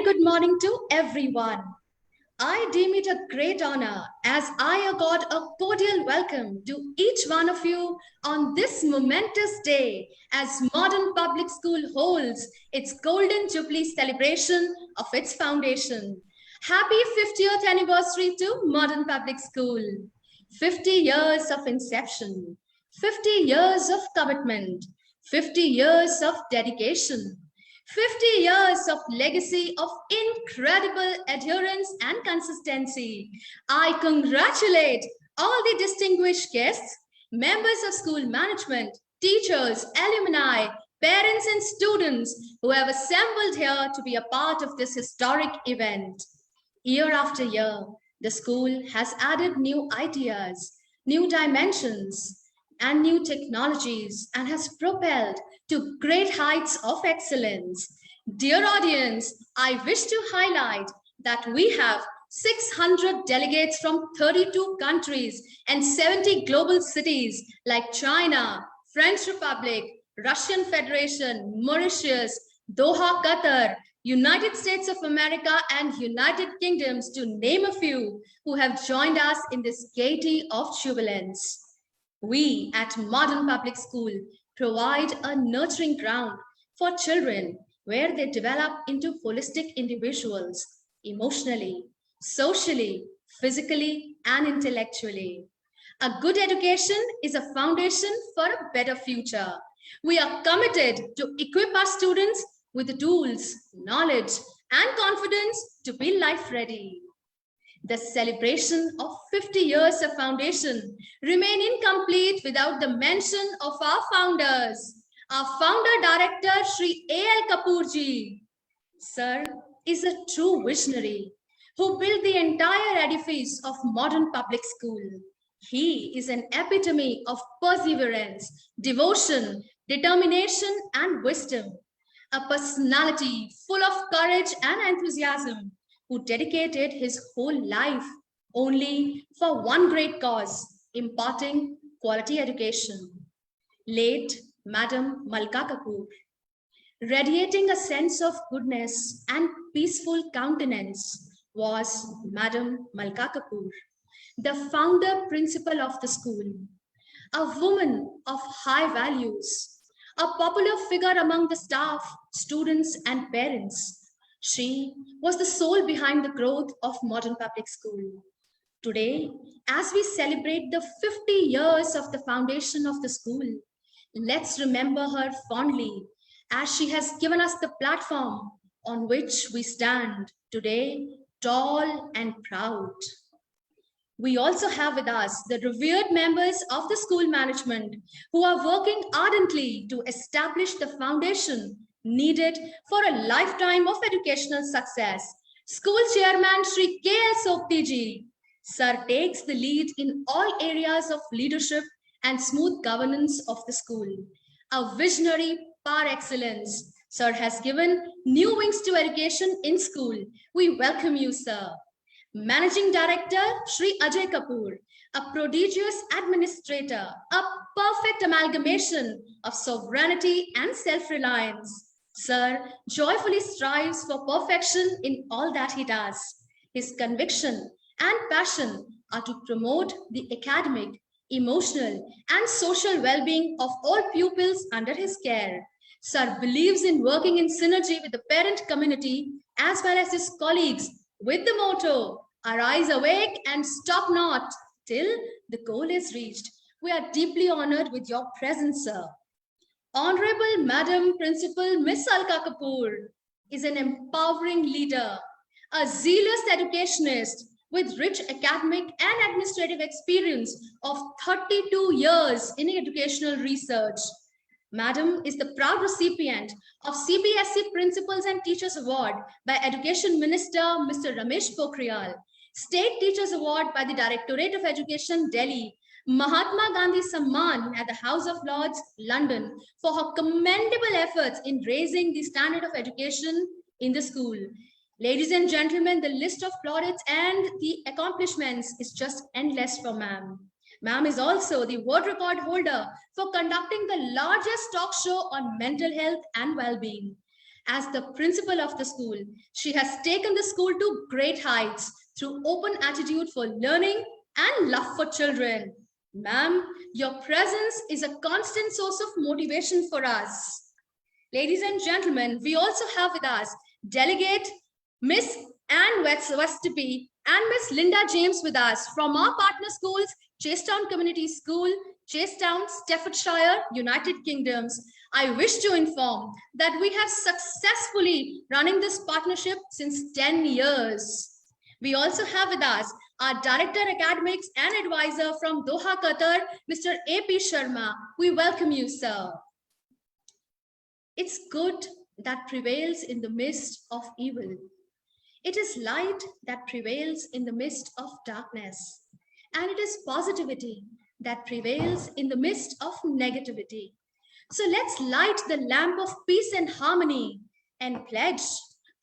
good morning to everyone. I deem it a great honor as I accord a cordial welcome to each one of you on this momentous day as Modern Public School holds its Golden Jubilee celebration of its foundation. Happy 50th anniversary to Modern Public School. 50 years of inception, 50 years of commitment, 50 years of dedication, 50 years of legacy of incredible adherence and consistency. I congratulate all the distinguished guests, members of school management, teachers, alumni, parents and students who have assembled here to be a part of this historic event. Year after year, the school has added new ideas, new dimensions, and new technologies and has propelled to great heights of excellence. Dear audience, I wish to highlight that we have 600 delegates from 32 countries and 70 global cities like China, French Republic, Russian Federation, Mauritius, Doha, Qatar, United States of America, and United Kingdoms, to name a few, who have joined us in this gaiety of jubilance. We at Modern Public School provide a nurturing ground for children where they develop into holistic individuals emotionally, socially, physically, and intellectually. A good education is a foundation for a better future. We are committed to equip our students with the tools, knowledge, and confidence to be life ready. The celebration of 50 years of foundation remain incomplete without the mention of our founders. Our founder director, Shri A.L. Kapur ji. Sir is a true visionary who built the entire edifice of modern public school. He is an epitome of perseverance, devotion, determination, and wisdom. A personality full of courage and enthusiasm, who dedicated his whole life only for one great cause, imparting quality education. Late Madam Alka Kapur, radiating a sense of goodness and peaceful countenance, was Madam Alka Kapur, the founder principal of the school, a woman of high values, a popular figure among the staff, students, and parents. She was the soul behind the growth of modern public school. Today, as we celebrate the 50 years of the foundation of the school, let's remember her fondly as she has given us the platform on which we stand today, tall and proud. We also have with us the revered members of the school management who are working ardently to establish the foundation needed for a lifetime of educational success. School Chairman Shri K.L. Sokti ji, Sir takes the lead in all areas of leadership and smooth governance of the school. A visionary par excellence, Sir has given new wings to education in school. We welcome you, Sir. Managing Director Shri Ajay Kapur, a prodigious administrator, a perfect amalgamation of sovereignty and self-reliance. Sir joyfully strives for perfection in all that he does. His conviction and passion are to promote the academic, emotional, and social well-being of all pupils under his care. Sir believes in working in synergy with the parent community as well as his colleagues with the motto, "Arise awake and stop not till the goal is reached." We are deeply honored with your presence, sir. Honorable Madam Principal Miss Alka Kapur is an empowering leader, a zealous educationist with rich academic and administrative experience of 32 years in educational research. Madam is the proud recipient of CBSE Principals and Teachers Award by Education Minister Mr. Ramesh Pokhriyal, State Teachers Award by the Directorate of Education, Delhi, Mahatma Gandhi Samman at the House of Lords, London, for her commendable efforts in raising the standard of education in the school. Ladies and gentlemen, the list of plaudits and the accomplishments is just endless for ma'am. Ma'am is also the world record holder for conducting the largest talk show on mental health and well-being. As the principal of the school, she has taken the school to great heights through open attitude for learning and love for children. Ma'am, your presence is a constant source of motivation for us. Ladies and gentlemen, we also have with us Delegate Miss Anne Westby and Miss Linda James with us from our partner schools, Chasetown Community School, Chasetown, Staffordshire, United Kingdoms. I wish to inform that we have successfully running this partnership since 10 years. We also have with us our Director Academics and Advisor from Doha, Qatar, Mr. A.P. Sharma. We welcome you, sir. It's good that prevails in the midst of evil. It is light that prevails in the midst of darkness. And it is positivity that prevails in the midst of negativity. So let's light the lamp of peace and harmony and pledge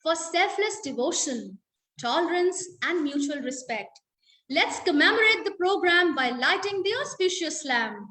for selfless devotion, tolerance, and mutual respect. Let's commemorate the program by lighting the auspicious lamp.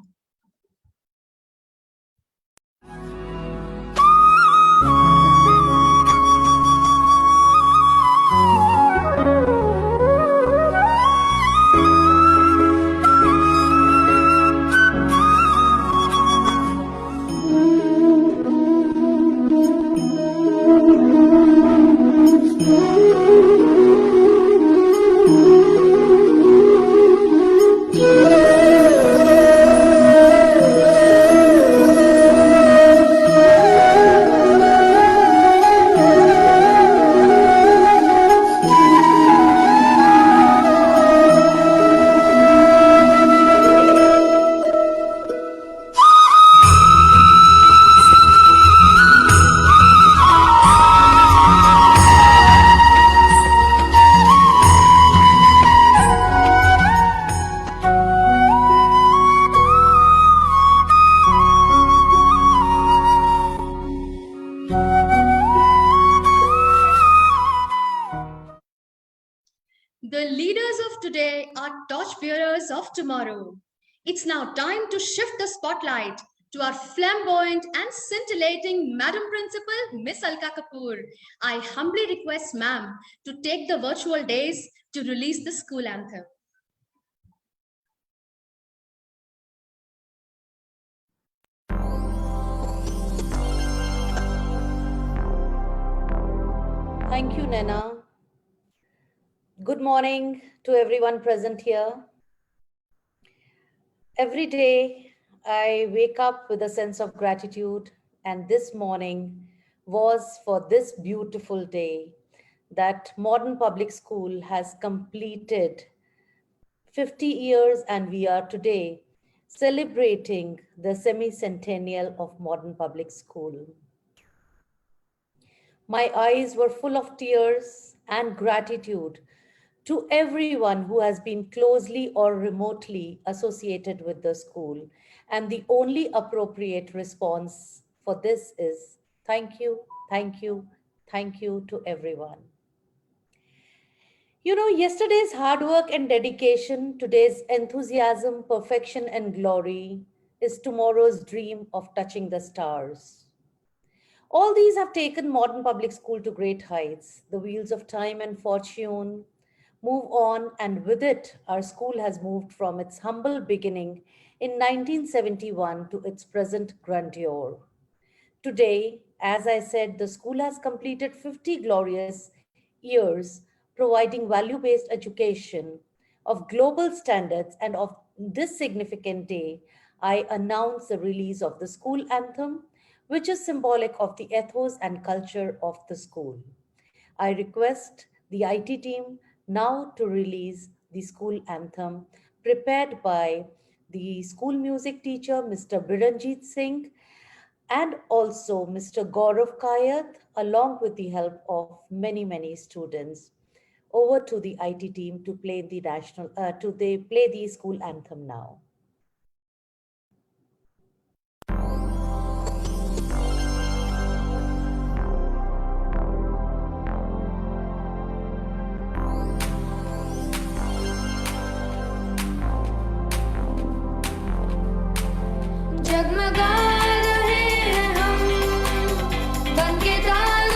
The leaders of today are torchbearers of tomorrow. It's now time to shift the spotlight to our flamboyant and scintillating Madam Principal, Miss Alka Kapur. I humbly request ma'am to take the virtual days to release the school anthem. Thank you, Nena. Good morning to everyone present here. Every day, I wake up with a sense of gratitude, and this morning was for this beautiful day that modern public school has completed 50 years, and we are today celebrating the semi-centennial of modern public school. My eyes were full of tears and gratitude to everyone who has been closely or remotely associated with the school. And the only appropriate response for this is thank you, thank you, thank you to everyone. You know, yesterday's hard work and dedication, today's enthusiasm, perfection, and glory is tomorrow's dream of touching the stars. All these have taken modern public school to great heights. The wheels of time and fortune move on, and with it, our school has moved from its humble beginning in 1971 to its present grandeur. Today, as I said, the school has completed 50 glorious years providing value-based education of global standards, and of this significant day, I announce the release of the school anthem, which is symbolic of the ethos and culture of the school. I request the IT team now to release the school anthem prepared by the school music teacher, Mr. Biranjit Singh, and also Mr. Gaurav Kayat, along with the help of many, many students. Over to the IT team to play the play the school anthem now. जगमगा रहे हैं हम बनके ताज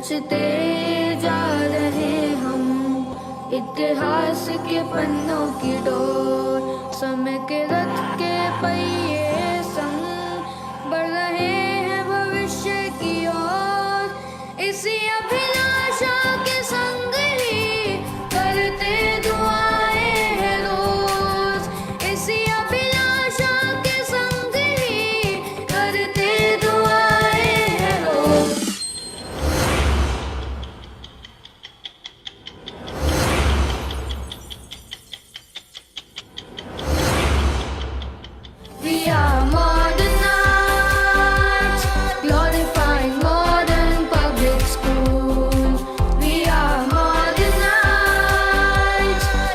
रचते जा रहे हम इतिहास के पन्नों की डोर, समय के रथ के पहिए संग बढ़ रहे हैं भविष्य की ओर। इसी अभिलाषा के संग ही करते दुआएं हैं रोज, इसी अभिलाषा के संग ही करते दुआएं हैं रोज। We are modernites, glorifying modern public school. We are modernites,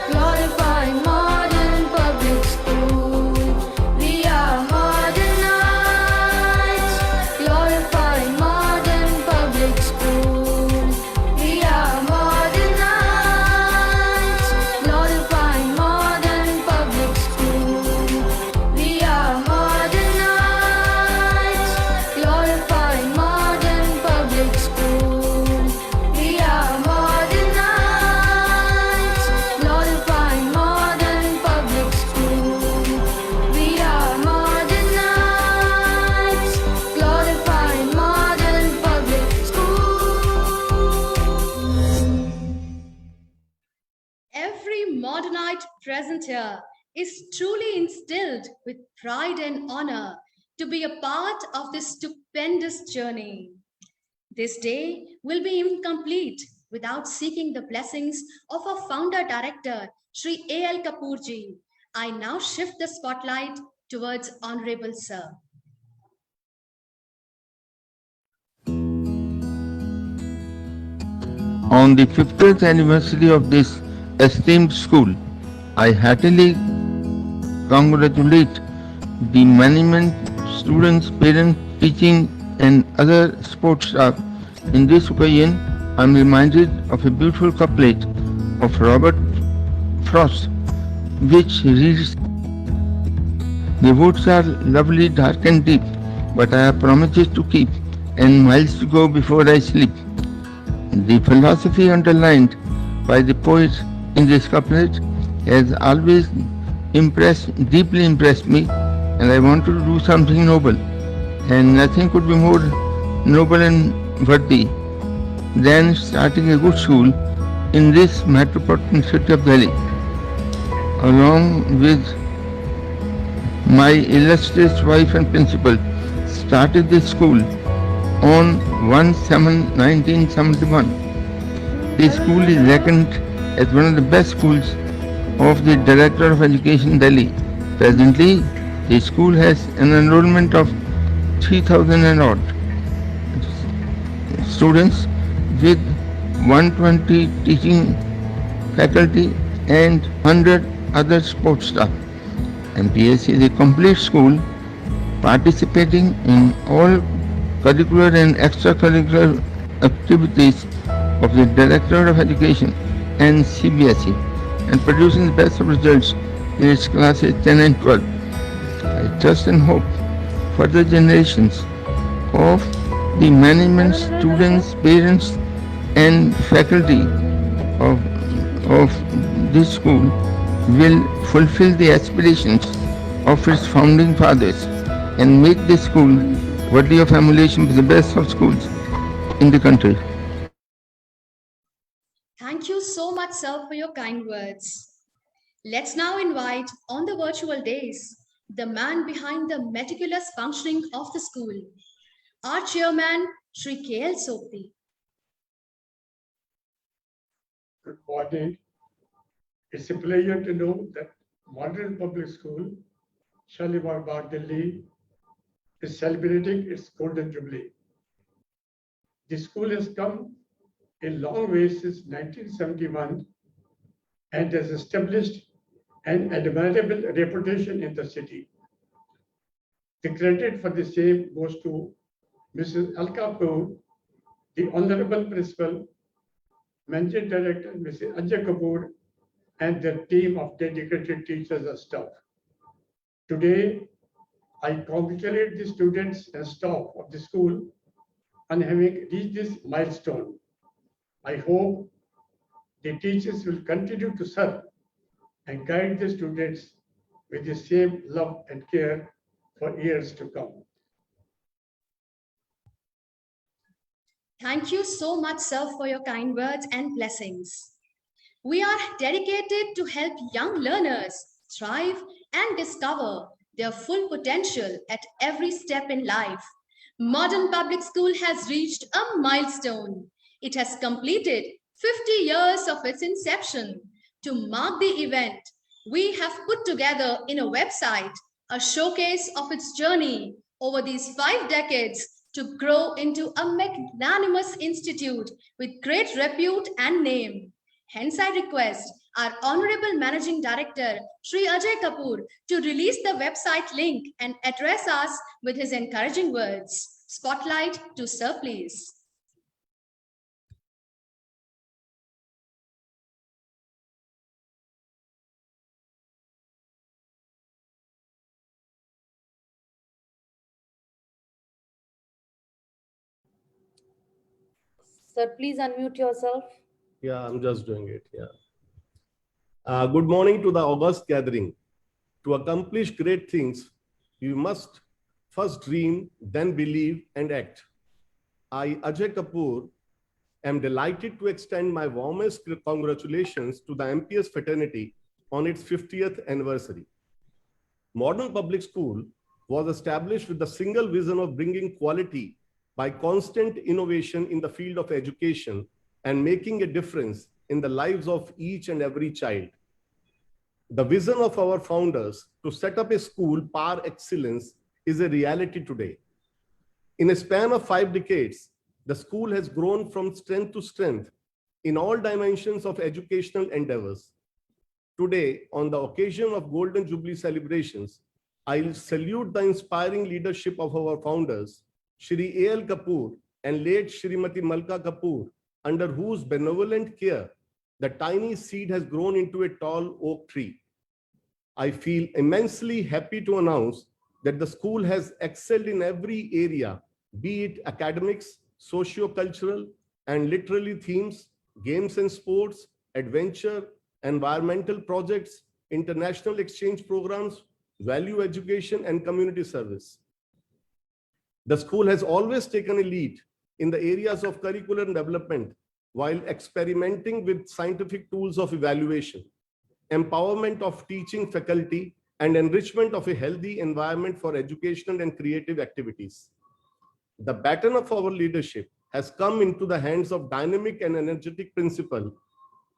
glorifying modern public school. We are modernites, glorifying modern public school. We are modernites, glorifying modern public school. We are modernites, glorifying modern public school. We are modernites, glorifying modern public school. We are modernites, glorifying modern public school. Every modernite present here is truly instilled with pride and honor to be a part of this stupendous journey. This day will be incomplete without seeking the blessings of our founder director, Sri A.L. Kapurji. I now shift the spotlight towards Honorable Sir. On the 50th anniversary of this esteemed school, I heartily congratulate the management, students, parents, teaching and other sports staff. In this occasion, I am reminded of a beautiful couplet of Robert Frost, which reads, "The woods are lovely, dark and deep, but I have promises to keep and miles to go before I sleep." The philosophy underlined by the poet in this couplet has always deeply impressed me, and I want to do something noble, and nothing could be more noble and worthy than starting a good school in this metropolitan city of Delhi. Along with my illustrious wife and principal, started this school on 1/7/1971. This school is reckoned as one of the best schools of the Director of Education Delhi. Presently, the school has an enrollment of 3,000 and odd students with 120 teaching faculty and 100 other sports staff. MPS is a complete school participating in all curricular and extracurricular activities of the Director of Education and CBSE and producing the best of results in its classes 10 and 12. I trust and hope further generations of the management, students, parents and faculty of this school will fulfill the aspirations of its founding fathers and make this school worthy of emulation with the best of schools in the country. Thank you so much, sir, for your kind words. Let's now invite on the virtual days the man behind the meticulous functioning of the school, our chairman, Sri K.L. Sopti. Good morning. It's a pleasure to know that Modern Public School, Shalimar Bagh, Delhi, is celebrating its Golden Jubilee. The school has come a long way since 1971 and has established an admirable reputation in the city. The credit for the same goes to Mrs. Alka Kapur, the Honorable Principal, Managing Director, Mrs. Ajay Kapur, and their team of dedicated teachers and staff. Today, I congratulate the students and staff of the school on having reached this milestone. I hope the teachers will continue to serve and guide the students with the same love and care for years to come. Thank you so much, sir, for your kind words and blessings. We are dedicated to help young learners thrive and discover their full potential at every step in life. Modern Public School has reached a milestone. It has completed 50 years of its inception. To mark the event, we have put together in a website a showcase of its journey over these 5 decades to grow into a magnanimous institute with great repute and name. Hence, I request our Honorable Managing Director, Sri Ajay Kapur, to release the website link and address us with his encouraging words. Spotlight to Sir, please. Sir, please unmute yourself. Yeah, I'm just doing it. Yeah. Good morning to the August gathering. To accomplish great things, you must first dream, then believe and act. I, Ajay Kapur, am delighted to extend my warmest congratulations to the MPS fraternity on its 50th anniversary. Modern Public School was established with the single vision of bringing quality by constant innovation in the field of education and making a difference in the lives of each and every child. The vision of our founders to set up a school par excellence is a reality today. In a span of 5 decades, the school has grown from strength to strength in all dimensions of educational endeavors. Today, on the occasion of Golden Jubilee celebrations, I salute the inspiring leadership of our founders, Shri A.L. Kapur and late Shrimati Alka Kapur, under whose benevolent care the tiny seed has grown into a tall oak tree. I feel immensely happy to announce that the school has excelled in every area, be it academics, socio-cultural and literary themes, games and sports, adventure, environmental projects, international exchange programs, value education and community service. The school has always taken a lead in the areas of curricular development while experimenting with scientific tools of evaluation, empowerment of teaching faculty, and enrichment of a healthy environment for educational and creative activities. The baton of our leadership has come into the hands of dynamic and energetic principal,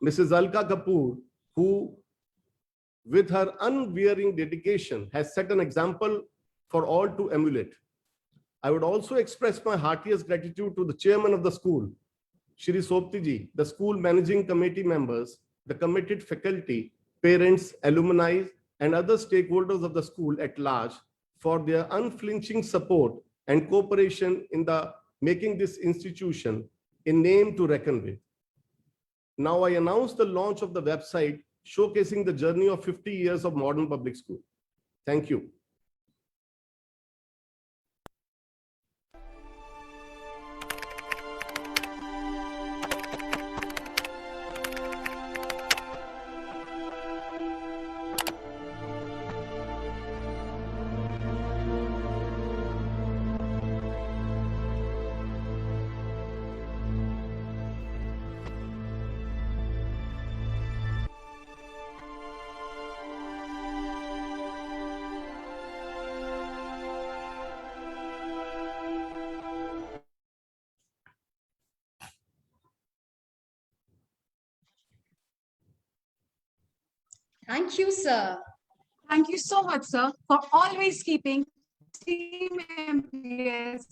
Mrs. Alka Kapur, who, with her unwearying dedication, has set an example for all to emulate. I would also express my heartiest gratitude to the chairman of the school, Shri Soptiji, the school managing committee members, the committed faculty, parents, alumni, and other stakeholders of the school at large for their unflinching support and cooperation in the making this institution a name to reckon with. Now I announce the launch of the website showcasing the journey of 50 years of modern public school. Thank you. Thank you, sir. Thank you so much, sir, for always keeping Team MPS.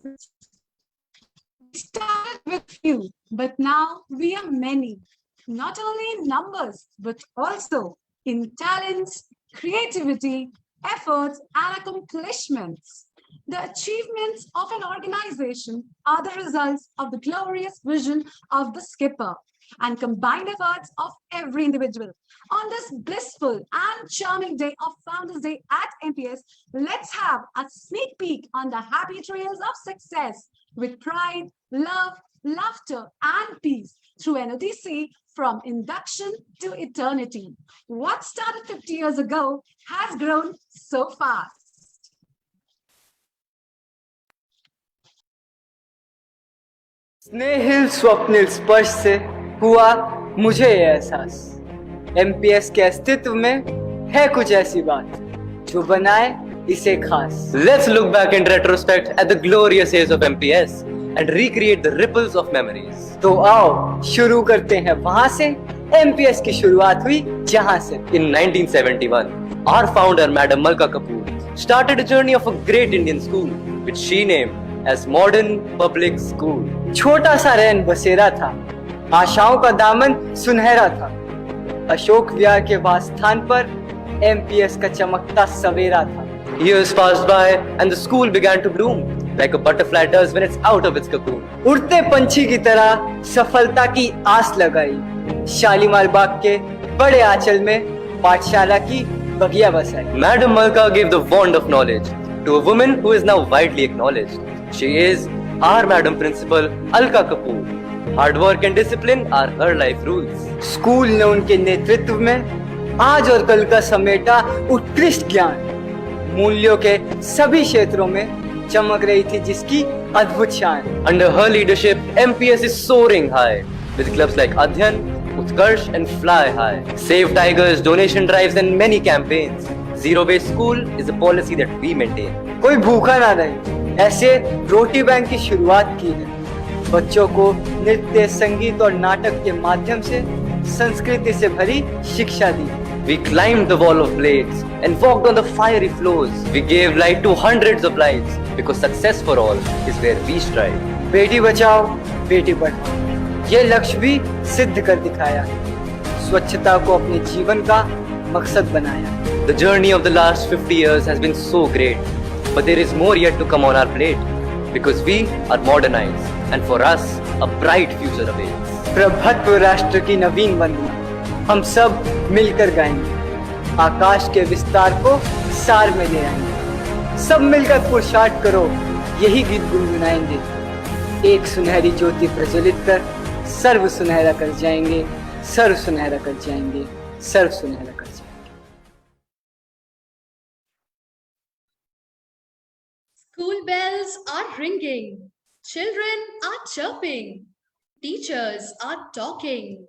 We started with few, but now we are many, not only in numbers, but also in talents, creativity, efforts, and accomplishments. The achievements of an organization are the results of the glorious vision of the skipper and combined efforts of every individual. On this blissful and charming day of Founders Day at MPS, let's have a sneak peek on the happy trails of success with pride, love, laughter, and peace through NOTC from induction to eternity. What started 50 years ago has grown so fast. स्नेहिल स्वप्निल स्पर्श से हुआ मुझे ये एहसास, MPS के अस्तित्व में है कुछ ऐसी बात जो बनाए इसे खास. Let's look back in retrospect at the glorious years of MPS and recreate the ripples of memories. तो आओ शुरू करते हैं वहां से एमपीएस की शुरुआत हुई जहां से. In 1971, our founder, Madam Alka Kapur, started a journey of a great Indian school, which she named as Modern Public School. छोटा सा रैन बसेरा था, आशाओं का दामन सुनहरा था. अशोक विहार के वासस्थान पर एमपीएस का चमकता सवेरा था. Years passed by and the school began to bloom like a butterfly does when it's out of its cocoon. उड़ते पंछी की तरह सफलता की आस लगाई. शालीमार बाग के बड़े आंचल में पाठशाला की बगिया बसाई. Madam Alka gave the wand of knowledge to a woman who is now widely acknowledged. She is our Madam Principal, Alka Kapur. Hard work and discipline are her life rules. School ने उनके नेतृत्व में आज और कल का समेटा उत्कृष्ट ज्ञान. मूल्यों के सभी क्षेत्रों में चमक रही थी जिसकी अद्भुत शान. Under her leadership, MPS is soaring high with clubs like Adhyan, Utkarsh and Fly High. Save Tigers, donation drives and many campaigns. Zero waste school is a policy that we maintain. कोई भूखा ना रहे, ऐसे रोटी bank की शुरुआत की है. बच्चों को नृत्य, संगीत और नाटक के माध्यम से संस्कृति से भरी शिक्षा दी. We climbed the wall of blades and walked on the fiery floors. We gave light to hundreds of lives because success for all is where we strive. Beti Bachao, Beti Padhao, ये लक्ष्य भी सिद्ध कर दिखाया. स्वच्छता को अपने जीवन का मकसद बनाया. The journey of the last 50 years has been so great, but there is more yet to come on our plate because we are modernized and for us a bright future awaits. प्रभुत्व राष्ट्र की नवीन वंदना हम सब मिलकर गाएंगे. आकाश के विस्तार को सार में ले आएंगे. सब मिलकर पुरुषार्थ करो, यही गीत गुनगुनाएंगे. एक सुनहरी ज्योति प्रज्वलित कर सर्व सुनहरा कर जाएंगे, सर्व सुनहरा कर जाएंगे, सर्व सुनहरा कर जाएंगे. School bells are ringing, children are chirping, teachers are talking.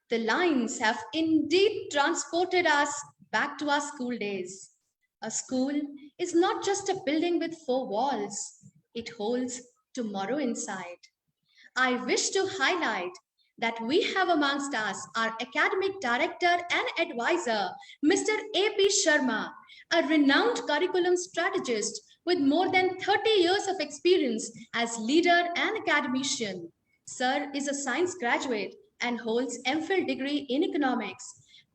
The lines have indeed transported us back to our school days. A school is not just a building with four walls, it holds tomorrow inside. I wish to highlight that we have amongst us our academic director and advisor, Mr. A.P. Sharma, a renowned curriculum strategist with more than 30 years of experience as leader and academician. Sir is a science graduate and holds MPhil degree in economics.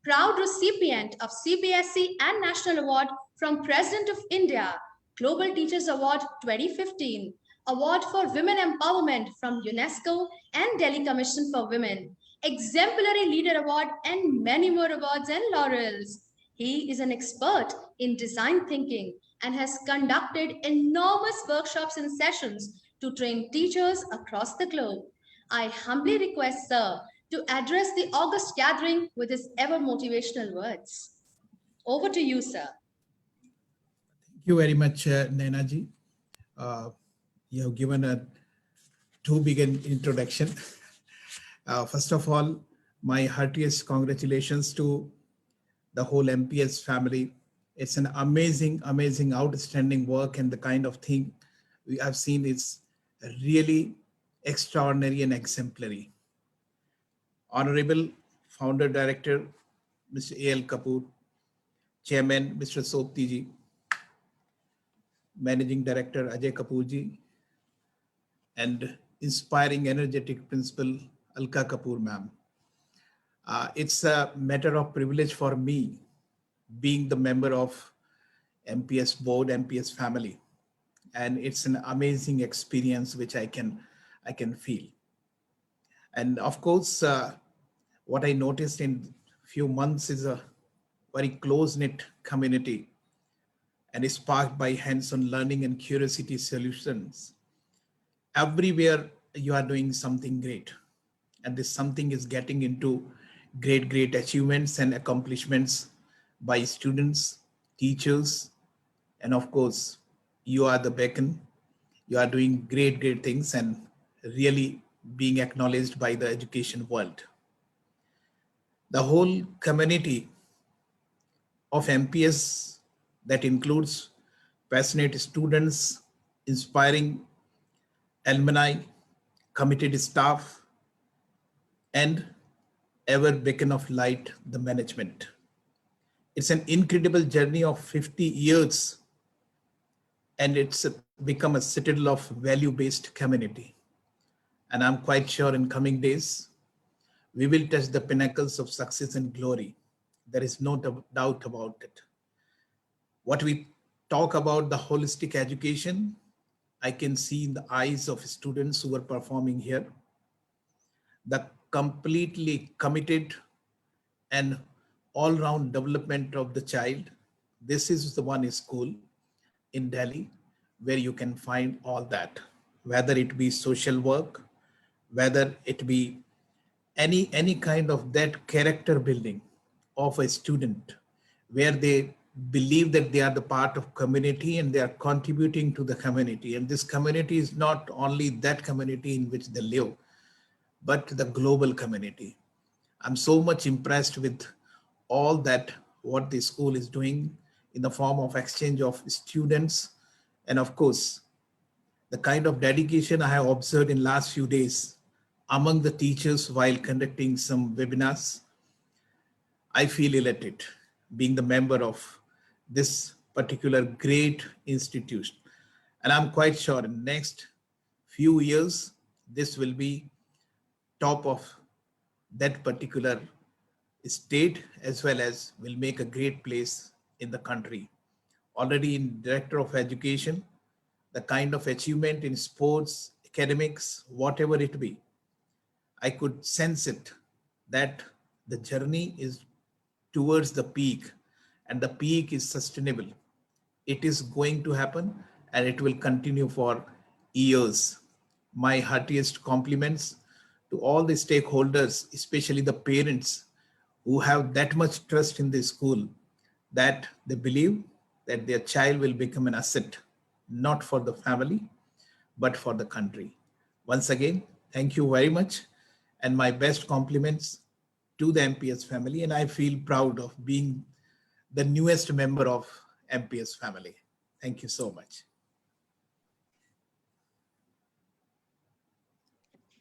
Proud recipient of CBSE and National Award from President of India, Global Teachers Award 2015, Award for Women Empowerment from UNESCO and Delhi Commission for Women, Exemplary Leader Award, and many more awards and laurels. He is an expert in design thinking and has conducted enormous workshops and sessions to train teachers across the globe. I humbly request Sir to address the august gathering with his ever motivational words. Over to you, sir. Thank you very much, Naina ji. You have given a too big an introduction. First of all, my heartiest congratulations to the whole MPS family. It's an amazing, outstanding work, and the kind of thing we have seen is really extraordinary and exemplary. Honorable Founder Director, Mr. A.L. Kapur, Chairman, Mr. Sopti ji, Managing Director, Ajay Kapur ji, and inspiring, energetic Principal, Alka Kapur ma'am. It's a matter of privilege for me being the member of MPS board, MPS family. And it's an amazing experience which I can feel. And of course, what I noticed in few months is a very close-knit community and is sparked by hands-on learning and curiosity solutions. everywhere you are doing something great. And this something is getting into great achievements and accomplishments by students, teachers, and of course, you are the beacon. You are doing great things and really being acknowledged by the education world. The whole community of MPS that includes passionate students, inspiring alumni, committed staff, and ever beacon of light, the management. It's an incredible journey of 50 years, and it's become a citadel of value-based community. And I'm quite sure in coming days, we will touch the pinnacles of success and glory. There is no doubt about it. What we talk about the holistic education, I can see in the eyes of students who are performing here, the completely committed and all-round development of the child. This is the one school in Delhi where you can find all that, whether it be social work, whether it be any kind of that character building of a student, where they believe that they are the part of community and they are contributing to the community. And this community is not only that community in which they live, but the global community. I'm so much impressed with all that what the school is doing in the form of exchange of students. And of course, the kind of dedication I have observed in last few days among the teachers while conducting some webinars, I feel elated being the member of this particular great institution. And I'm quite sure in the next few years, this will be top of that particular state, as well as will make a great place in the country. Already in Director of Education, the kind of achievement in sports, academics, whatever it be, I could sense it that the journey is towards the peak, and the peak is sustainable. It is going to happen and it will continue for years. My heartiest compliments to all the stakeholders, especially the parents who have that much trust in the school, that they believe that their child will become an asset, not for the family, but for the country. Once again, thank you very much. And my best compliments to the MPS family. And I feel proud of being the newest member of MPS family. Thank you so much.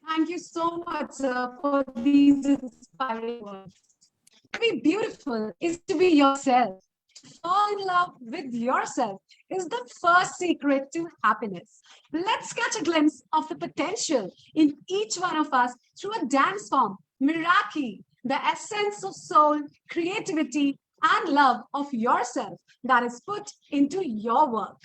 Thank you so much, sir, for these inspiring words. To be beautiful is to be yourself. To fall in love with yourself is the first secret to happiness. Let's catch a glimpse of the potential in each one of us through a dance form, Miraki, the essence of soul, creativity, and love of yourself that is put into your work.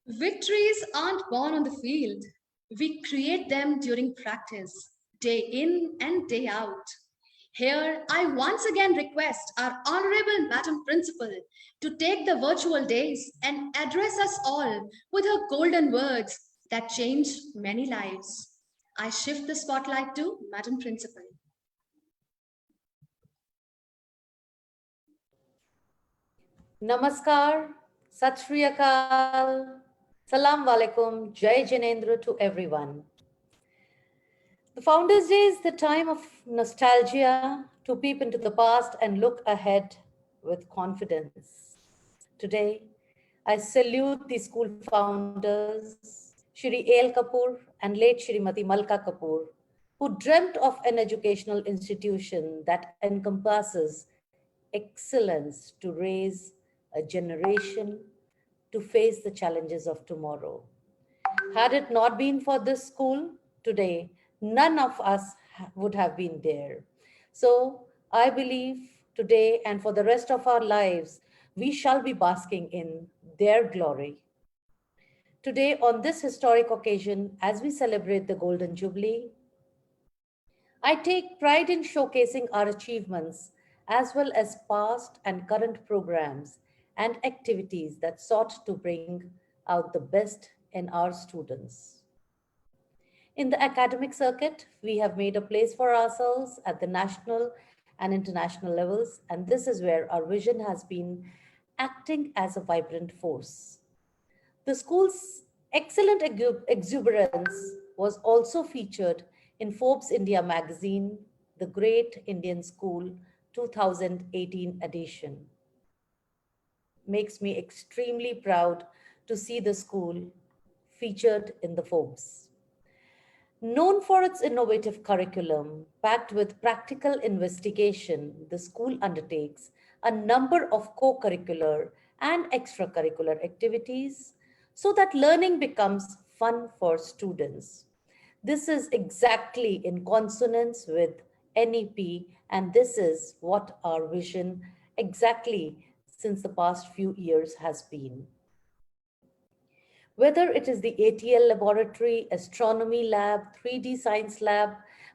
Victories aren't born on the field. We create them during practice, day in and day out. Here, I once again request our Honorable Madam Principal to take the virtual days and address us all with her golden words that changed many lives. I shift the spotlight to Madam Principal. Namaskar, Sat Shri Akal, Salam Walaikum, Jai Janendra to everyone. The Founders' Day is the time of nostalgia to peep into the past and look ahead with confidence. Today, I salute the school founders, Shri A.L. Kapur and late Shrimati Malka Kapur, who dreamt of an educational institution that encompasses excellence to raise a generation to face the challenges of tomorrow. Had it not been for this school, today, none of us would have been there. So I believe today and for the rest of our lives, we shall be basking in their glory. Today, on this historic occasion, as we celebrate the Golden Jubilee, I take pride in showcasing our achievements as well as past and current programs and activities that sought to bring out the best in our students. In the academic circuit, we have made a place for ourselves at the national and international levels, and this is where our vision has been acting as a vibrant force. The school's excellent exuberance was also featured in Forbes India magazine, The Great Indian School 2018 edition. Makes me extremely proud to see the school featured in the Forbes. Known for its innovative curriculum, packed with practical investigation, the school undertakes a number of co-curricular and extracurricular activities so that learning becomes fun for students. This is exactly in consonance with NEP, and this is what our vision exactly since the past few years has been. Whether it is the ATL laboratory, astronomy lab, 3D science lab,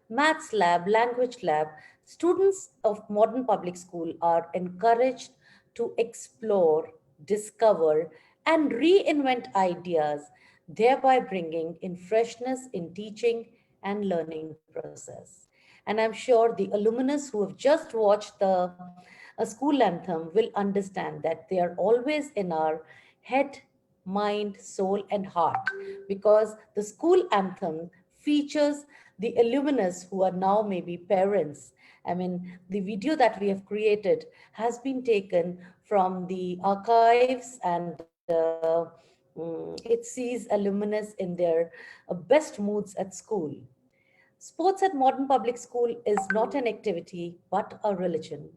maths lab, language lab, students of modern public school are encouraged to explore, discover, and reinvent ideas, thereby bringing in freshness in teaching and learning process. And I'm sure the alumnus who have just watched the school anthem will understand that they are always in our head, mind, soul, and heart, because the school anthem features the alumnus who are now maybe parents. I mean, the video that we have created has been taken from the archives, and it sees alumnus in their best moods at school. Sports at modern public school is not an activity, but a religion.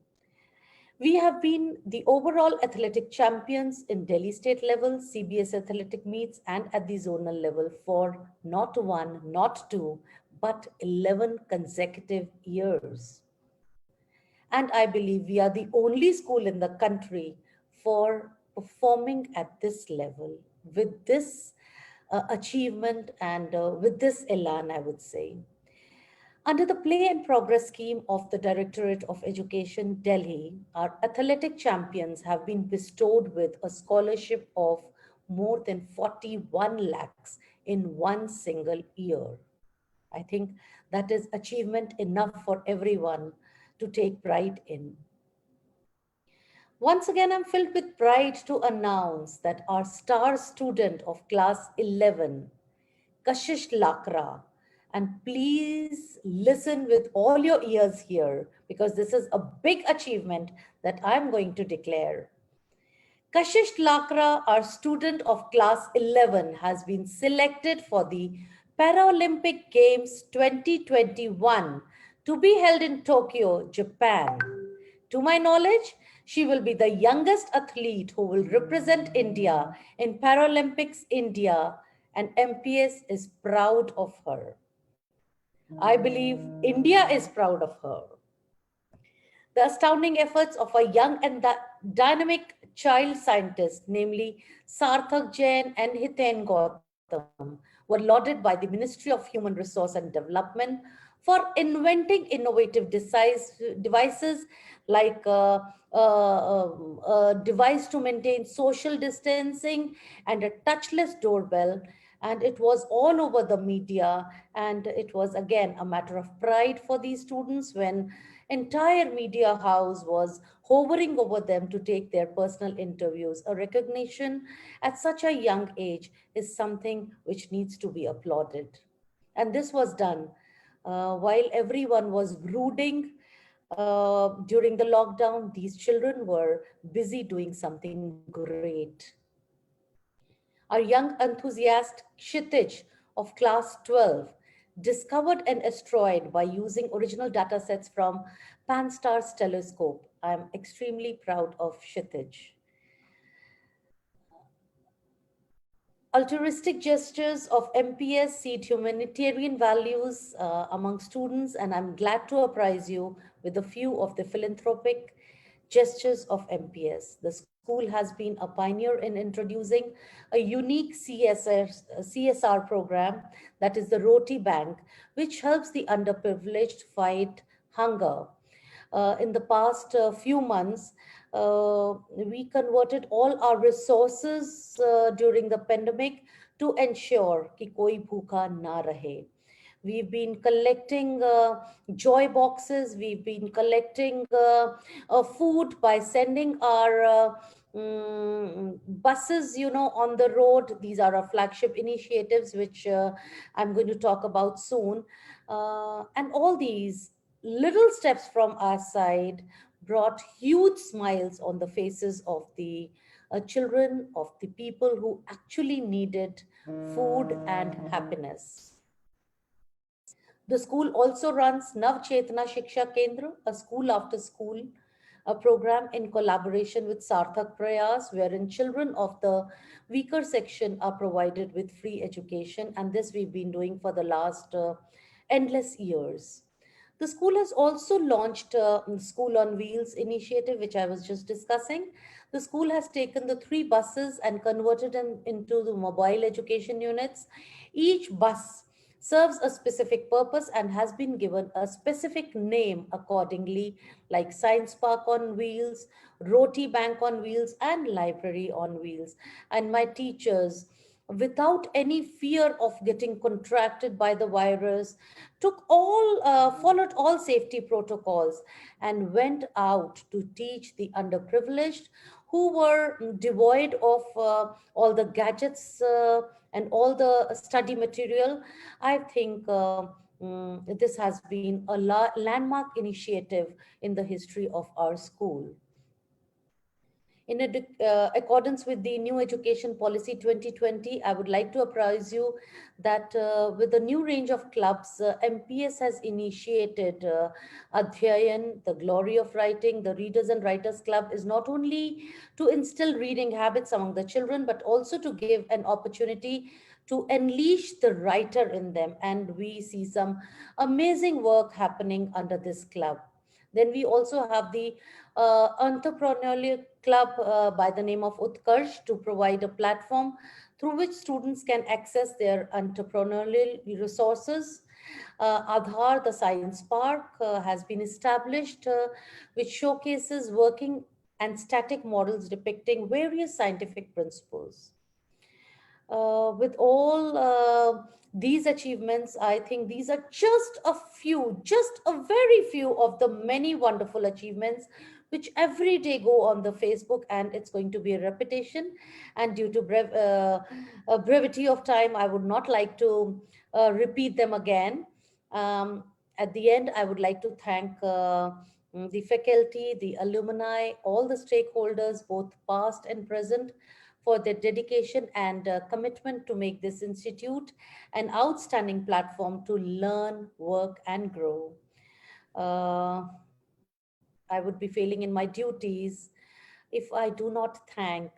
We have been the overall athletic champions in Delhi state level, CBS athletic meets, and at the zonal level for not one, not two, but 11 consecutive years. And I believe we are the only school in the country for performing at this level with this achievement and with this elan, I would say. Under the Play and Progress scheme of the Directorate of Education, Delhi, our athletic champions have been bestowed with a scholarship of more than 41 lakhs in one single year. I think that is achievement enough for everyone to take pride in. Once again, I'm filled with pride to announce that our star student of class 11, Kashish Lakra, and please listen with all your ears here, because this is a big achievement that I'm going to declare. Kashish Lakra, our student of class 11, has been selected for the Paralympic Games 2021 to be held in Tokyo, Japan. To my knowledge, she will be the youngest athlete who will represent India in Paralympics India, and MPS is proud of her. I believe India is proud of her. The astounding efforts of a young and dynamic child scientist, namely Sarthak Jain and Hiten Gautam, were lauded by the Ministry of Human Resource and Development for inventing innovative devices like a device to maintain social distancing and a touchless doorbell. And it was all over the media. And it was again a matter of pride for these students when entire media house was hovering over them to take their personal interviews. A recognition at such a young age is something which needs to be applauded. And this was done while everyone was brooding during the lockdown. These children were busy doing something great. Our young enthusiast Kshitij of class 12 discovered an asteroid by using original data sets from Pan-STARRS telescope. I'm extremely proud of Kshitij. Altruistic gestures of MPS seed humanitarian values among students, and I'm glad to apprise you with a few of the philanthropic gestures of MPS. The school has been a pioneer in introducing a unique CSR program, that is the Roti Bank, which helps the underprivileged fight hunger. In the past few months, we converted all our resources during the pandemic to ensure कि कोई भूखा ना रहे. We've been collecting joy boxes. We've been collecting food by sending our buses, on the road. These are our flagship initiatives, which I'm going to talk about soon. And all these little steps from our side brought huge smiles on the faces of the children, of the people who actually needed food and happiness. The school also runs Nav Chetna Shiksha Kendra, a school after school, a program in collaboration with Sarthak Prayas, wherein children of the weaker section are provided with free education. And this we've been doing for the last endless years. The school has also launched School on Wheels initiative, which I was just discussing. The school has taken the 3 buses and converted them into the mobile education units. Each bus serves a specific purpose and has been given a specific name accordingly, like Science Park on Wheels, Roti Bank on Wheels, and Library on Wheels. And my teachers, without any fear of getting contracted by the virus, followed all safety protocols and went out to teach the underprivileged who were devoid of all the gadgets and all the study material. I think this has been a landmark initiative in the history of our school. In accordance with the new education policy 2020, I would like to apprise you that with the new range of clubs, MPS has initiated Adhyayan, the glory of writing. The Readers and Writers Club is not only to instill reading habits among the children, but also to give an opportunity to unleash the writer in them. And we see some amazing work happening under this club. Then we also have the entrepreneurial club by the name of Utkarsh to provide a platform through which students can access their entrepreneurial resources. Aadhaar, the Science Park, has been established, which showcases working and static models depicting various scientific principles. With all these achievements, I think these are just a very few of the many wonderful achievements which every day go on the Facebook, and it's going to be a repetition. And due to brevity of time, I would not like to repeat them again. At the end, I would like to thank the faculty, the alumni, all the stakeholders, both past and present, for their dedication and commitment to make this institute an outstanding platform to learn, work, and grow. I would be failing in my duties if I do not thank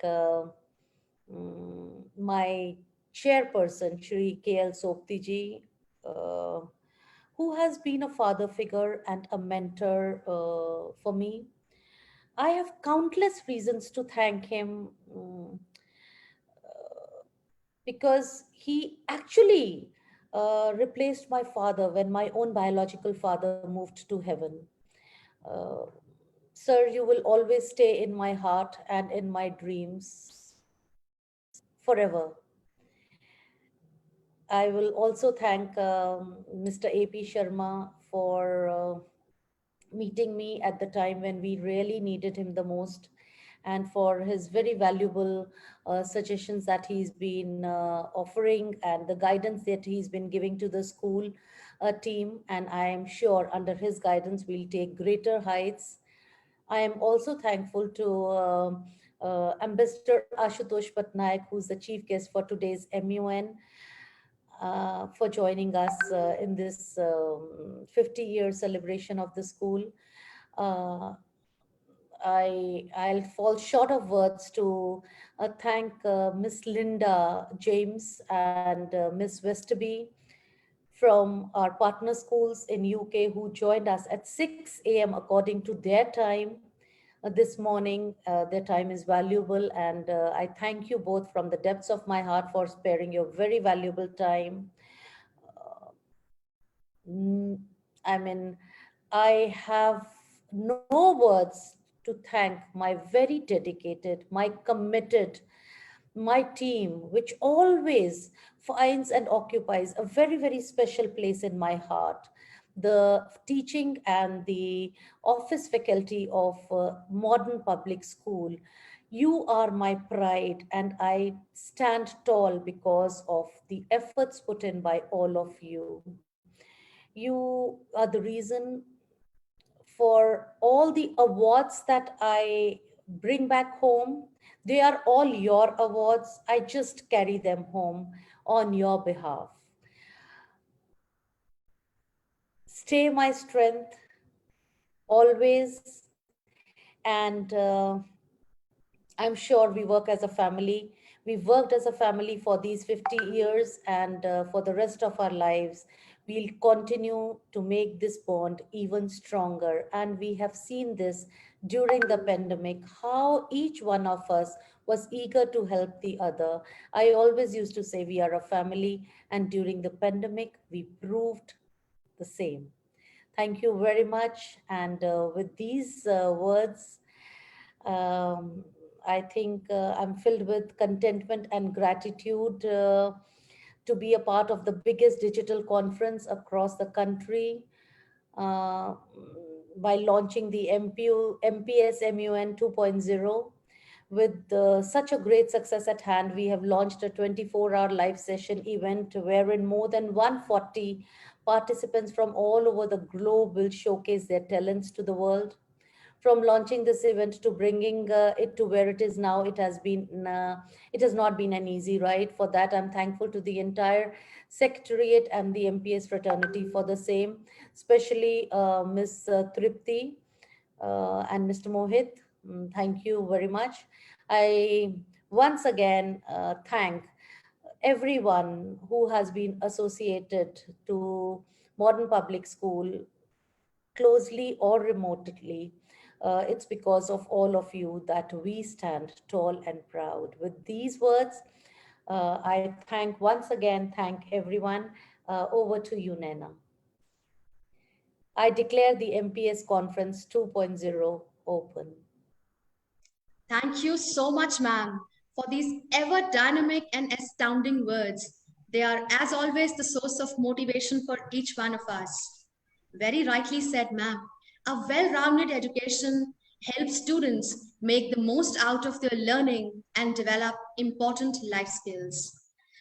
my chairperson, Shri K.L. Soptiji, who has been a father figure and a mentor for me. I have countless reasons to thank him because he actually replaced my father when my own biological father moved to heaven. Uh, Sir, you will always stay in my heart and in my dreams forever. I will also thank Mr. A.P. Sharma for meeting me at the time when we really needed him the most, and for his very valuable suggestions that he's been offering and the guidance that he's been giving to the school team. And I am sure under his guidance, we'll take greater heights. I am also thankful to Ambassador Asutosh Pattnayak, who's the chief guest for today's MUN, for joining us in this 50-year celebration of the school. Uh, I'll fall short of words to thank Miss Linda James and Miss Westerby from our partner schools in UK who joined us at 6 a.m. according to their time this morning. Their time is valuable, and I thank you both from the depths of my heart for sparing your very valuable time. Mm, I mean, I have no words to thank my very dedicated, my committed, my team, which always finds and occupies a very, very special place in my heart. The teaching and the office faculty of modern public school. You are my pride, and I stand tall because of the efforts put in by all of you. You are the reason for all the awards that I bring back home. They are all your awards. I just carry them home on your behalf. Stay my strength always. And I'm sure we work as a family. We've worked as a family for these 50 years, and for the rest of our lives, we'll continue to make this bond even stronger. And we have seen this during the pandemic, how each one of us was eager to help the other. I always used to say we are a family, and during the pandemic, we proved the same. Thank you very much. And with these words, um, I think I'm filled with contentment and gratitude to be a part of the biggest digital conference across the country uh, by launching the MPS MUN 2.0. With such a great success at hand, we have launched a 24-hour live session event wherein more than 140 participants from all over the globe will showcase their talents to the world. From launching this event to bringing it to where it is now, it has not been an easy ride. For that, I'm thankful to the entire secretariat and the MPS fraternity for the same, especially Ms. Tripti and Mr. Mohit. Thank you very much. I once again thank everyone who has been associated to modern public school closely or remotely. It's because of all of you that we stand tall and proud. With these words, I thank everyone. Over to you, Naina. I declare the MPS Conference 2.0 open. Thank you so much, ma'am, for these ever dynamic and astounding words. They are, as always, the source of motivation for each one of us. Very rightly said, ma'am. A well-rounded education helps students make the most out of their learning and develop important life skills.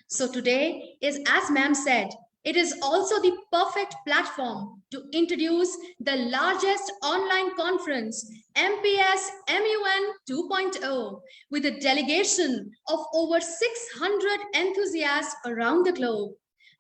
So today is, as ma'am said, it is also the perfect platform to introduce the largest online conference, MPS MUN 2.0, with a delegation of over 600 enthusiasts around the globe.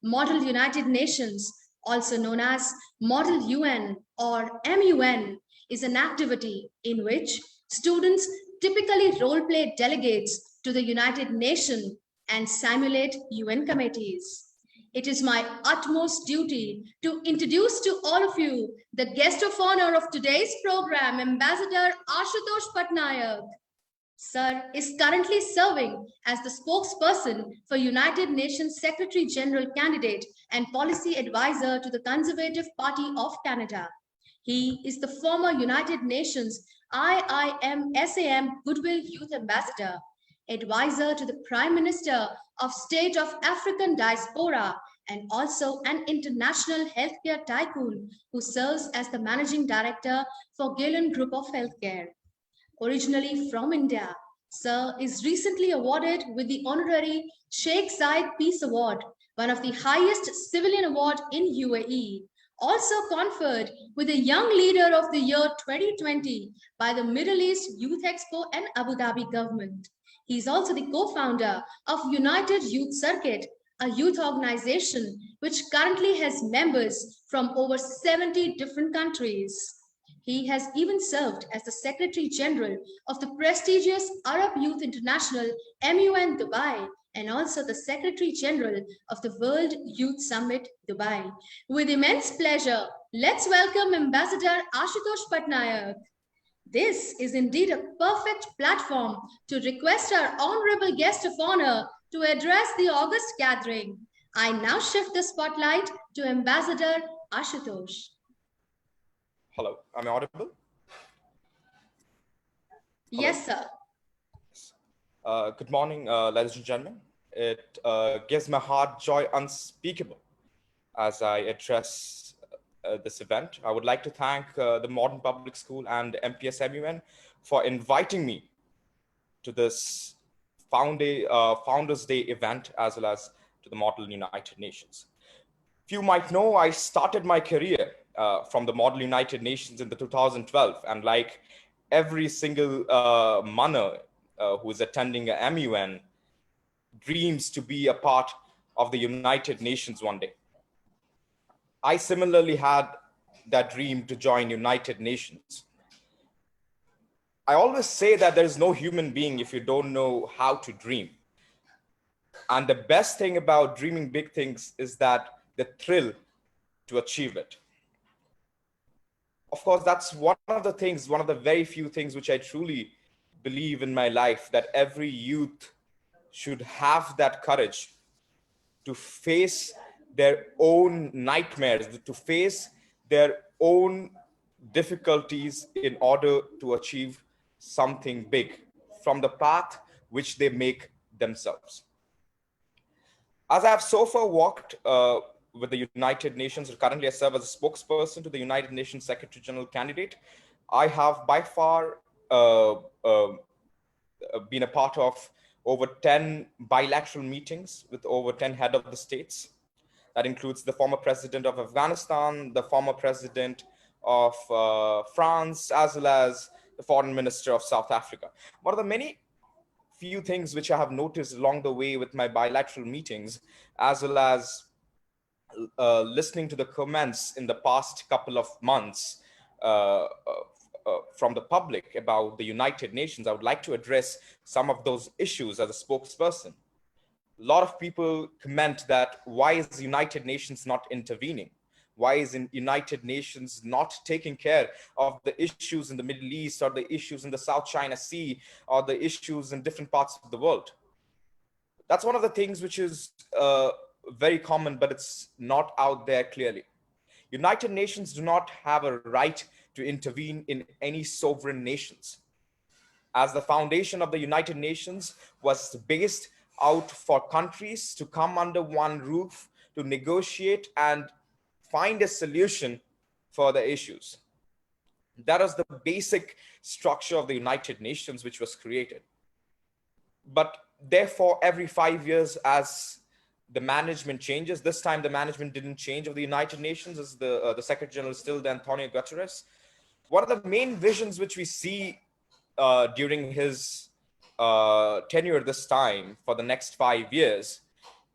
Model United Nations, also known as Model UN or MUN, is an activity in which students typically role-play delegates to the United Nations and simulate UN committees. It is my utmost duty to introduce to all of you the guest of honor of today's program, Ambassador Asutosh Pattnayak. Sir is currently serving as the spokesperson for United Nations Secretary General candidate and policy advisor to the Conservative Party of Canada. He is the former United Nations IIM-SAM Goodwill Youth Ambassador, advisor to the Prime Minister of State of African Diaspora, and also an international healthcare tycoon who serves as the managing director for Galen Group of Healthcare. Originally from India, Sir is recently awarded with the honorary Sheikh Zayed Peace Award, one of the highest civilian awards in UAE. Also conferred with the Young Leader of the Year 2020 by the Middle East Youth Expo and Abu Dhabi government. He is also the co-founder of United Youth Circuit, a youth organization which currently has members from over 70 different countries. He has even served as the Secretary General of the prestigious Arab Youth International MUN Dubai and also the Secretary General of the World Youth Summit Dubai. With immense pleasure, let's welcome Ambassador Asutosh Pattnayak. This is indeed a perfect platform to request our honorable guest of honor to address the august gathering. I now shift the spotlight to Ambassador Asutosh. Hello, am I audible? Yes, sir. Good morning, ladies and gentlemen. It gives my heart joy unspeakable as I address this event. I would like to thank the Modern Public School and MPS MUN for inviting me to this Founders Day event, as well as to the Model United Nations. Few might know I started my career from the Model United Nations in the 2012, and like every single Manna who is attending a MUN dreams to be a part of the United Nations one day. I similarly had that dream to join United Nations. I always say that there is no human being if you don't know how to dream. And the best thing about dreaming big things is that the thrill to achieve it. Of course, that's one of the very few things which I truly believe in my life, that every youth should have that courage to face their own nightmares, to face their own difficulties in order to achieve something big from the path which they make themselves. As I have so far walked with the United Nations, currently I serve as a spokesperson to the United Nations Secretary General candidate. I have by far been a part of over 10 bilateral meetings with over 10 head of the states. That includes the former president of Afghanistan, the former president of France, as well as the foreign minister of South Africa. One of the many few things which I have noticed along the way with my bilateral meetings, as well as listening to the comments in the past couple of months from the public about the United Nations, I would like to address some of those issues as a spokesperson. A lot of people comment that why is the United Nations not intervening? Why is the United Nations not taking care of the issues in the Middle East, or the issues in the South China Sea, or the issues in different parts of the world? That's one of the things which is very common, but it's not out there clearly. United Nations do not have a right to intervene in any sovereign nations, as the foundation of the United Nations was based out for countries to come under one roof to negotiate and find a solution for the issues. That is the basic structure of the United Nations which was created. But therefore, every 5 years, as the management changes, this time the management didn't change of the United Nations, as the Secretary General is still the Antonio Guterres. One of the main visions which we see during his tenure this time for the next 5 years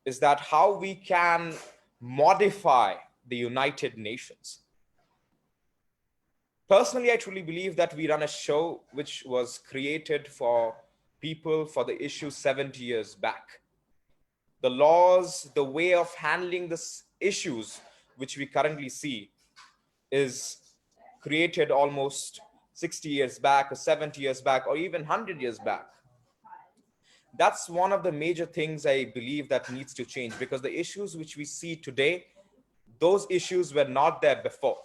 is that how we can modify the United Nations. Personally, I truly believe that we run a show which was created for people for the issue 70 years back. The laws, the way of handling these issues which we currently see is created almost 60 years back or 70 years back or even 100 years back. That's one of the major things I believe that needs to change, because the issues which we see today, those issues were not there before.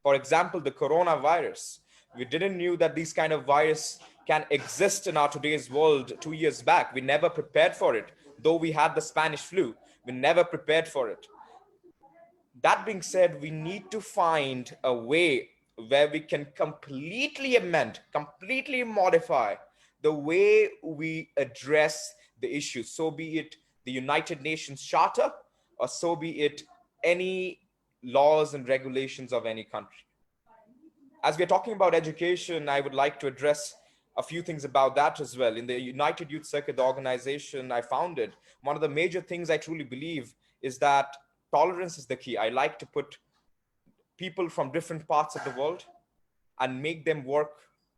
For example, the coronavirus. We didn't knew that these kind of virus can exist in our today's world 2 years back. We never prepared for it. Though we had the Spanish flu, we never prepared for it. That being said, we need to find a way where we can completely amend, completely modify the way we address the issues. So be it the United Nations Charter, or so be it any laws and regulations of any country. As we're talking about education, I would like to address a few things about that as well. In the United Youth Circuit, the organization I founded, one of the major things I truly believe is that tolerance is the key. I like to put people from different parts of the world and make them work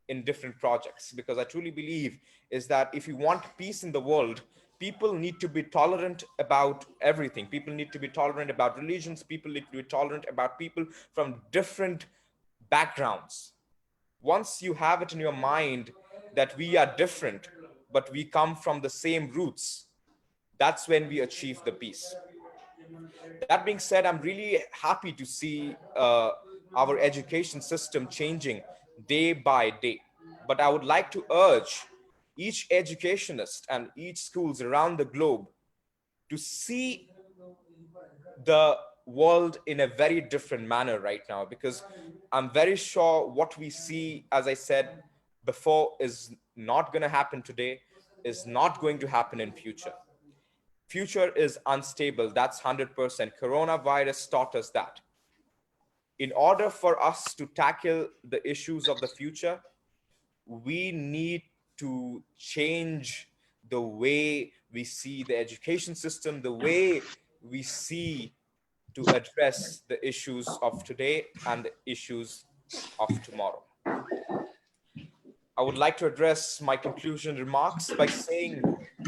in different projects, because I truly believe is that if you want peace in the world, people need to be tolerant about everything. People need to be tolerant about religions. People need to be tolerant about people from different backgrounds. Once you have it in your mind that we are different, but we come from the same roots, that's when we achieve the peace. That being said, I'm really happy to see our education system changing day by day. But I would like to urge each educationist and each schools around the globe to see the world in a very different manner right now, because I'm very sure what we see, as I said before, is not going to happen today, is not going to happen in future. Future is unstable. That's 100%. Coronavirus taught us that. In order for us to tackle the issues of the future, we need to change the way we see the education system, the way we see to address the issues of today and the issues of tomorrow. I would like to address my conclusion remarks by saying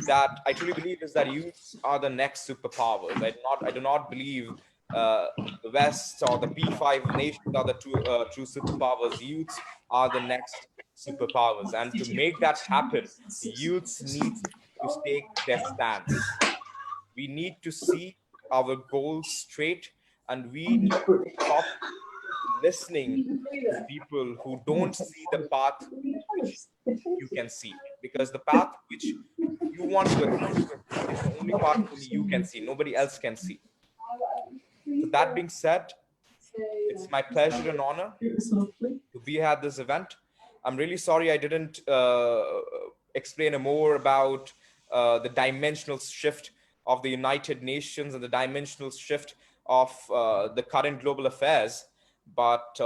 that I truly believe is that youths are the next superpowers. I do not believe the West or the P5 nations are the true superpowers. Youths are the next superpowers. And to make that happen, youths need to take their stance. We need to see our goals straight, and we need to stop listening to people who don't see the path which you can see, because the path which you want to achieve is the only path only you can see, nobody else can see. So that being said, it's my pleasure and honor to be at this event. I'm really sorry I didn't explain more about the dimensional shift of the United Nations and the dimensional shift of the current global affairs. But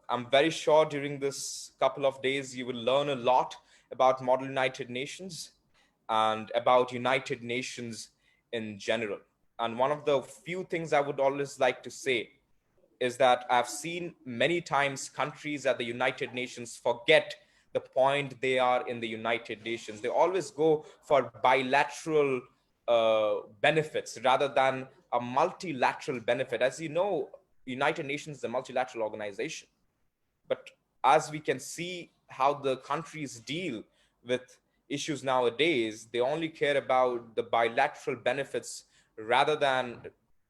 I'm very sure during this couple of days, you will learn a lot about Model United Nations and about United Nations in general. And one of the few things I would always like to say is that I've seen many times countries at the United Nations forget the point they are in the United Nations. They always go for bilateral benefits rather than a multilateral benefit. As you know, United Nations is a multilateral organization. But as we can see how the countries deal with issues nowadays, they only care about the bilateral benefits rather than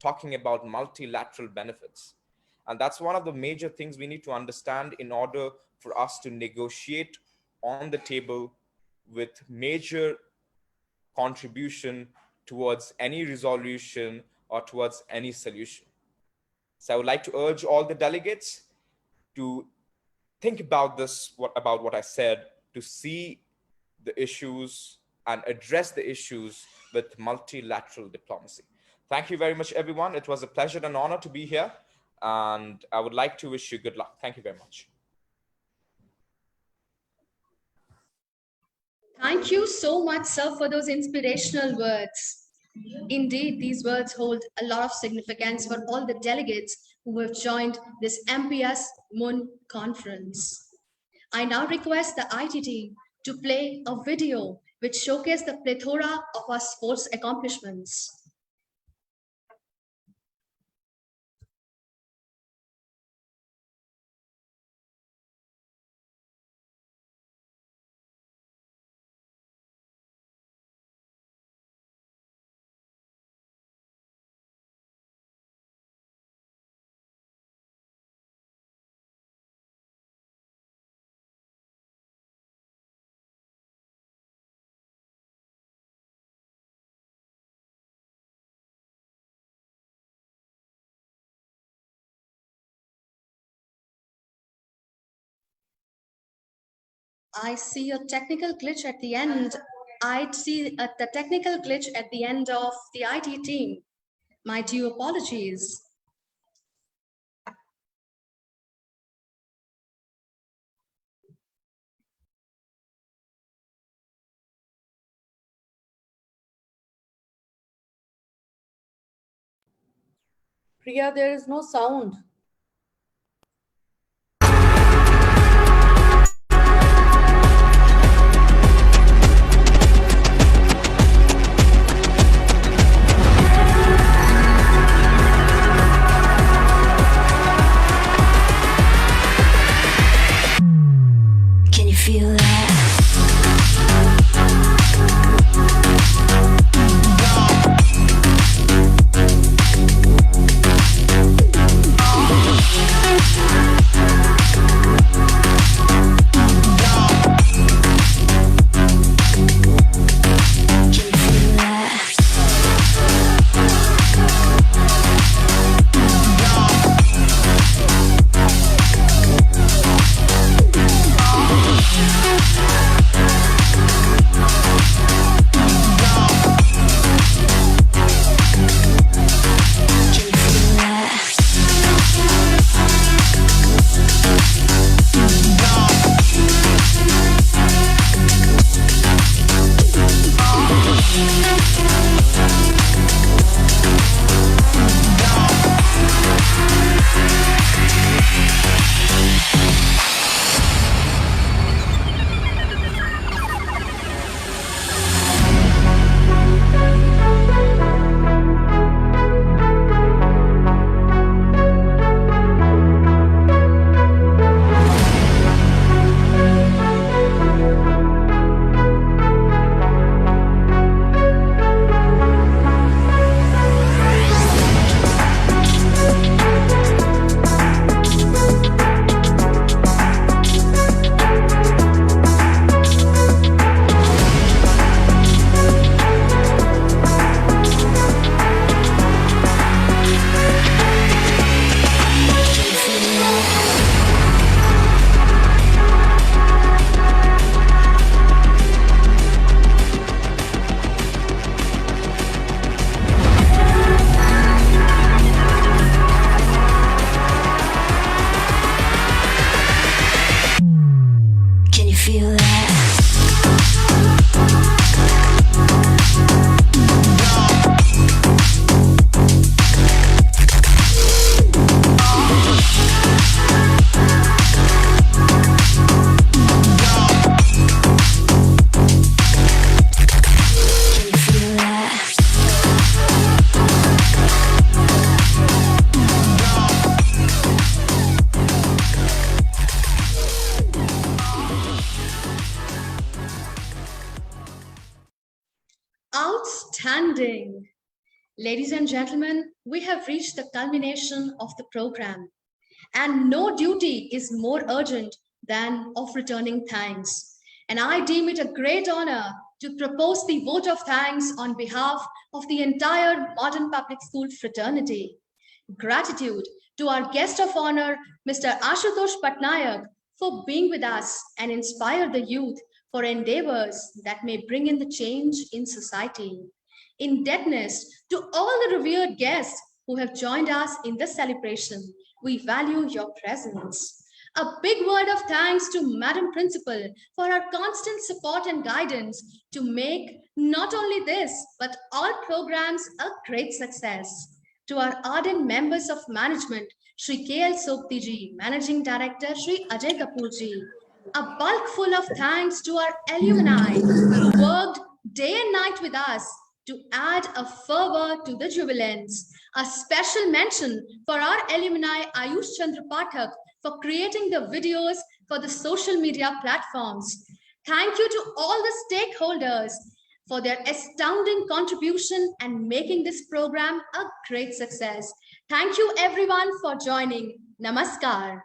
talking about multilateral benefits. And that's one of the major things we need to understand in order for us to negotiate on the table with major contribution towards any resolution or towards any solution. So I would like to urge all the delegates to think about this, about what I said, to see the issues and address the issues with multilateral diplomacy. Thank you very much, everyone. It was a pleasure and honor to be here. And I would like to wish you good luck. Thank you very much. Thank you so much, sir, for those inspirational words. Indeed, these words hold a lot of significance for all the delegates who have joined this MPS Moon conference. I now request the ITT to play a video which showcases the plethora of our sports accomplishments. I see a technical glitch at the end. I see the technical glitch at the end of the IT team. My due apologies. Priya, there is no sound. Can you feel that? Outstanding. Ladies and gentlemen, we have reached the culmination of the program, and no duty is more urgent than of returning thanks. And I deem it a great honor to propose the vote of thanks on behalf of the entire Modern Public School fraternity. Gratitude to our guest of honor, Mr. Asutosh Pattnayak, for being with us and inspire the youth for endeavors that may bring in the change in society. Indebtedness to all the revered guests who have joined us in this celebration. We value your presence. A big word of thanks to Madam Principal for her constant support and guidance to make not only this, but all programs a great success. To our ardent members of management, Shri K.L. Sokti ji, Managing Director, Shri Ajay Kapur ji. A bulk full of thanks to our alumni who worked day and night with us to add a fervor to the jubilance. A special mention for our alumni Ayush Chandra Pathak for creating the videos for the social media platforms. Thank you to all the stakeholders for their astounding contribution and making this program a great success. Thank you everyone for joining. Namaskar.